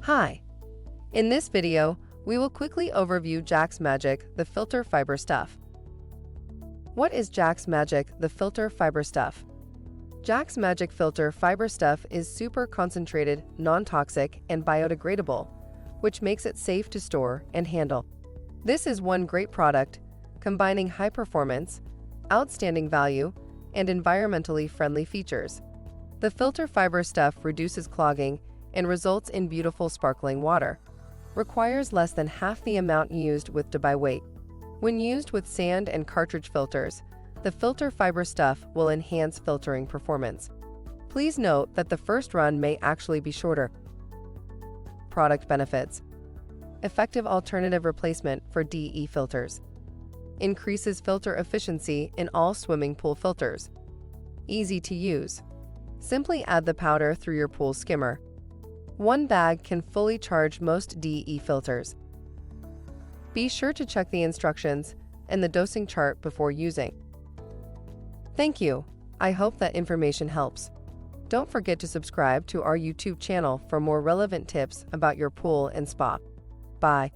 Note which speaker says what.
Speaker 1: Hi! In this video, we will quickly overview Jack's Magic, the filter fiber stuff. What is Jack's Magic, the filter fiber stuff? Jack's Magic filter fiber stuff is super concentrated, non-toxic, and biodegradable, which makes it safe to store and handle. This is one great product, combining high performance, outstanding value, and environmentally friendly features. The filter fiber stuff reduces clogging and results in beautiful sparkling water. Requires less than half the amount used with by weight. When used with sand and cartridge filters, the filter fiber stuff will enhance filtering performance. Please note that the first run may actually be shorter. Product benefits: effective alternative replacement for DE filters. Increases filter efficiency in all swimming pool filters. Easy to use. Simply add the powder through your pool skimmer. One bag can fully charge most DE filters. Be sure to check the instructions and the dosing chart before using. Thank you. I hope that information helps. Don't forget to subscribe to our YouTube channel for more relevant tips about your pool and spa. Bye.